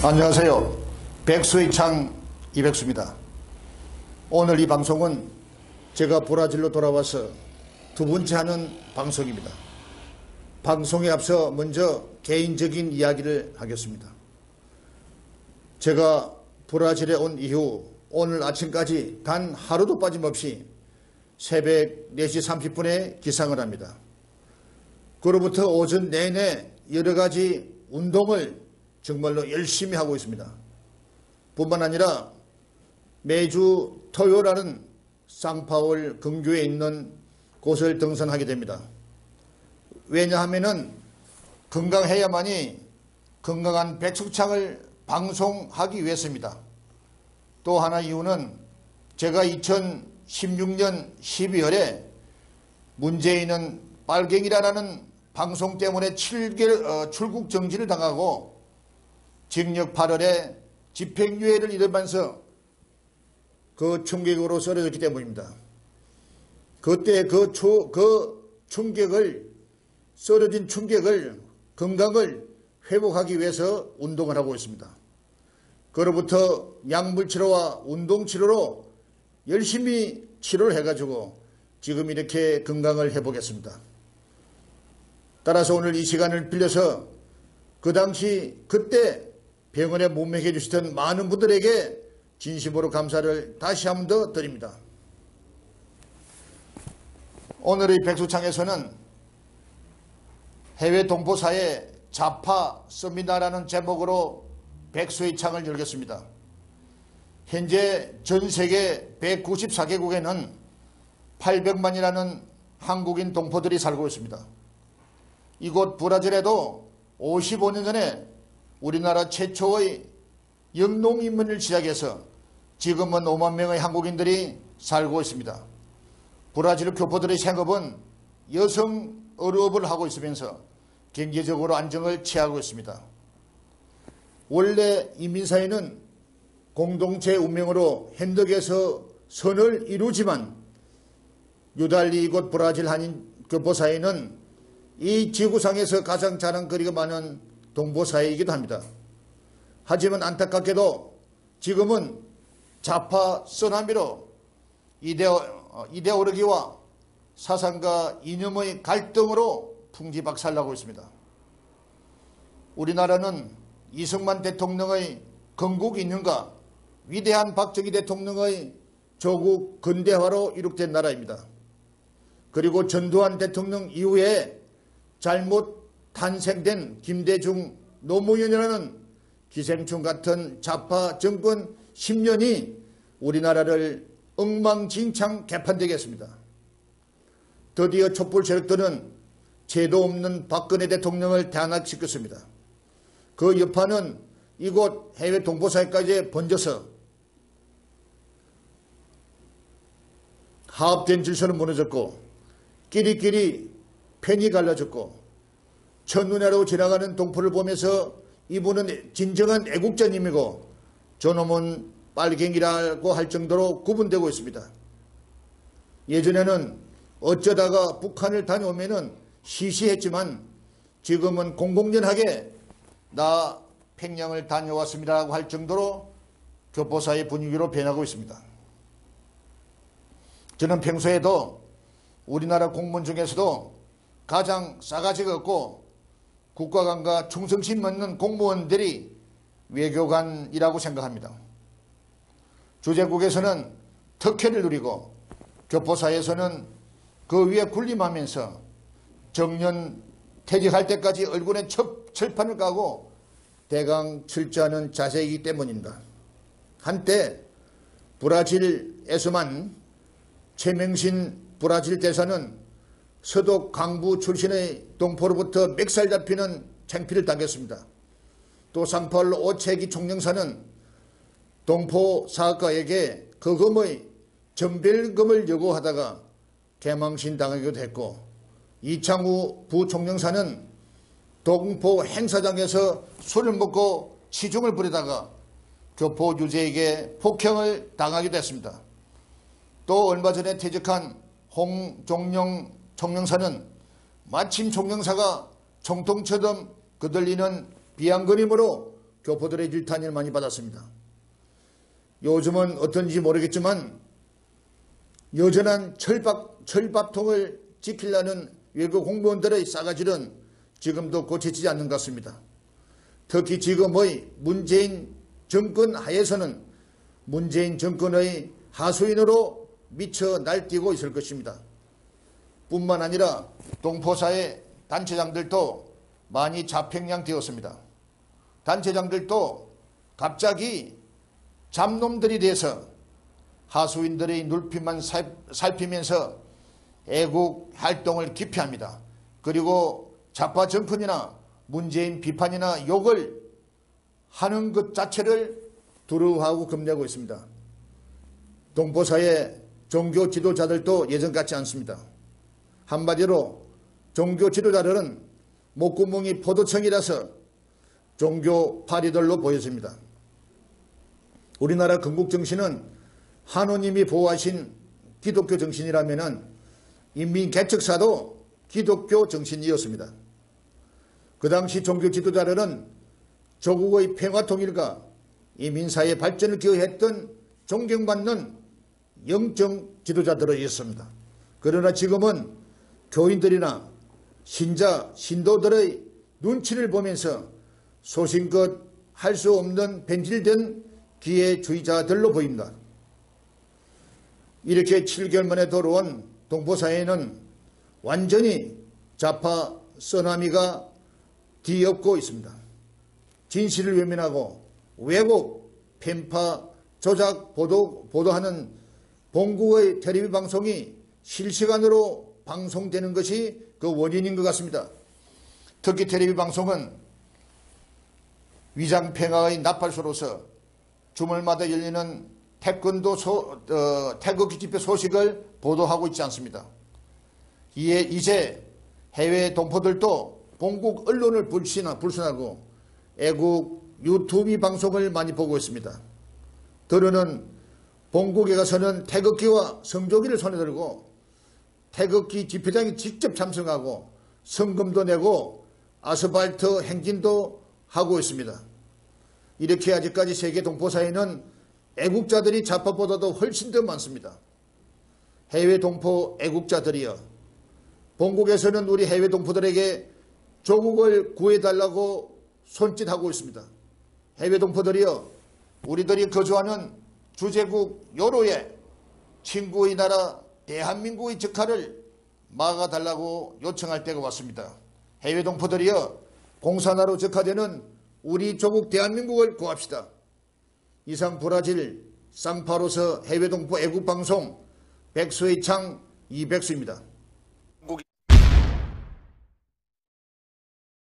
안녕하세요. 백수의 창 이백수입니다. 오늘 이 방송은 제가 브라질로 돌아와서 두 번째 하는 방송입니다. 방송에 앞서 먼저 개인적인 이야기를 하겠습니다. 제가 브라질에 온 이후 오늘 아침까지 단 하루도 빠짐없이 새벽 4시 30분에 기상을 합니다. 그로부터 오전 내내 여러 가지 운동을 정말로 열심히 하고 있습니다. 뿐만 아니라 매주 토요일에는 상파울 근교에 있는 곳을 등산하게 됩니다. 왜냐하면 건강해야만이 건강한 백수창을 방송하기 위해서입니다. 또 하나 이유는 제가 2016년 12월에 문재인은 빨갱이라는 방송 때문에 7개월 출국 정지를 당하고 징역 8월에 집행유예를 이르면서 그 충격으로 쓰러졌기 때문입니다. 그때 그 충격을, 쓰러진 충격을, 건강을 회복하기 위해서 운동을 하고 있습니다. 그로부터 약물치료와 운동치료로 열심히 치료를 해가지고 지금 이렇게 건강을 회복했습니다. 따라서 오늘 이 시간을 빌려서 그 당시 그때 병원에 몸매해 주시던 많은 분들에게 진심으로 감사를 다시 한 번 더 드립니다. 오늘의 백수창에서는 해외 동포사회 좌파 서미나라는 제목으로 백수의 창을 열겠습니다. 현재 전 세계 194개국에는 800만이라는 한국인 동포들이 살고 있습니다. 이곳 브라질에도 55년 전에 우리나라 최초의 영농인문을 시작해서 지금은 5만 명의 한국인들이 살고 있습니다. 브라질 교포들의 생업은 여성 어업을 하고 있으면서 경제적으로 안정을 취하고 있습니다. 원래 이민사회는 공동체 운명으로 현덕에서 선을 이루지만 유달리 이곳 브라질 한인 교포사회는 이 지구상에서 가장 자랑거리가 많은 동포사회이기도 합니다. 하지만 안타깝게도 지금은 좌파 쓰나미로 이데올로기와 사상과 이념의 갈등으로 풍지박살나고 있습니다. 우리나라는 이승만 대통령의 건국 이념과 위대한 박정희 대통령의 조국 근대화로 이룩된 나라입니다. 그리고 전두환 대통령 이후에 잘못 탄생된 김대중 노무현이라는 기생충 같은 좌파 정권 10년이 우리나라를 엉망진창 개판되게 했습니다. 드디어 촛불 세력들은 죄도 없는 박근혜 대통령을 탄압시켰습니다. 그 여파는 이곳 해외 동포사회까지 번져서 하합된 질서는 무너졌고 끼리끼리 편이 갈라졌고 첫눈에로 지나가는 동포를 보면서 이분은 진정한 애국자님이고 저놈은 빨갱이라고 할 정도로 구분되고 있습니다. 예전에는 어쩌다가 북한을 다녀오면은 시시했지만 지금은 공공연하게 나 평양을 다녀왔습니다라고 할 정도로 교포사회 분위기로 변하고 있습니다. 저는 평소에도 우리나라 공무원 중에서도 가장 싸가지가 없고 국가관과 충성심 없는 공무원들이 외교관이라고 생각합니다. 주재국에서는 특혜를 누리고 교포사에서는 그 위에 군림하면서 정년 퇴직할 때까지 얼굴에 철판을 까고 대강 출저하는 자세이기 때문입니다. 한때 브라질에서만 최명신 브라질 대사는 서독 강부 출신의 동포로부터 멱살 잡히는 창피를 당했습니다. 또 상파울로 오체기 총영사는 동포 사학가에게 거금의 전별금을 요구하다가 개망신 당하기도 했고 이창우 부총영사는 동포 행사장에서 술을 먹고 치중을 부리다가 교포 유재에게 폭행을 당하기도 했습니다. 또 얼마 전에 퇴직한 홍종영 총영사는 마침 총영사가 총통처럼 거들리는 비아냥거림으로 교포들의 질타를 많이 받았습니다. 요즘은 어떤지 모르겠지만 여전한 철밥통을 지키려는 외국 공무원들의 싸가지는 지금도 고쳐지지 않는 것 같습니다. 특히 지금의 문재인 정권 하에서는 문재인 정권의 하수인으로 미쳐 날뛰고 있을 것입니다. 뿐만 아니라 동포사회 단체장들도 많이 자평양되었습니다. 단체장들도 갑자기 잡놈들이 돼서 하수인들의 눈빛만 살피면서 애국 활동을 기피합니다. 그리고 좌파 정권이나 문재인 비판이나 욕을 하는 것 자체를 두려워하고 겁내고 있습니다. 동포사회 종교 지도자들도 예전 같지 않습니다. 한마디로 종교 지도자들은 목구멍이 포도청이라서 종교 파리들로 보여집니다. 우리나라 건국정신은 하느님이 보호하신 기독교 정신이라면 인민개척사도 기독교 정신이었습니다. 그 당시 종교 지도자들은 조국의 평화통일과 이민사회 발전을 기여했던 존경받는 영적 지도자들이었습니다. 그러나 지금은 교인들이나 신자, 신도들의 눈치를 보면서 소신껏 할 수 없는 변질된 기회주의자들로 보입니다. 이렇게 7개월 만에 돌아온 동포사회는 완전히 좌파 쓰나미가 뒤엎고 있습니다. 진실을 외면하고 왜곡, 편파, 조작, 보도하는 본국의 텔레비전 방송이 실시간으로 방송되는 것이 그 원인인 것 같습니다. 특히 텔레비전 방송은 위장평화의 나팔소로서 주말마다 열리는 태권도 태극기 집회 소식을 보도하고 있지 않습니다. 이제 해외 동포들도 본국 언론을 불신하고 애국 유튜브 방송을 많이 보고 있습니다. 더러는 본국에 가서는 태극기와 성조기를 손에 들고 태극기 집회장에 직접 참석하고 성금도 내고 아스팔트 행진도 하고 있습니다. 이렇게 아직까지 세계 동포사회는 애국자들이 좌파보다도 훨씬 더 많습니다. 해외 동포 애국자들이여, 본국에서는 우리 해외 동포들에게 조국을 구해달라고 손짓하고 있습니다. 해외 동포들이여, 우리들이 거주하는 주제국 요로에 친구의 나라 대한민국의 적화를 막아달라고 요청할 때가 왔습니다. 해외 동포들이여, 공산화로 적화되는 우리 조국 대한민국을 구합시다. 이상 브라질 상파로서 해외 동포 애국방송 백수의 창 이백수입니다.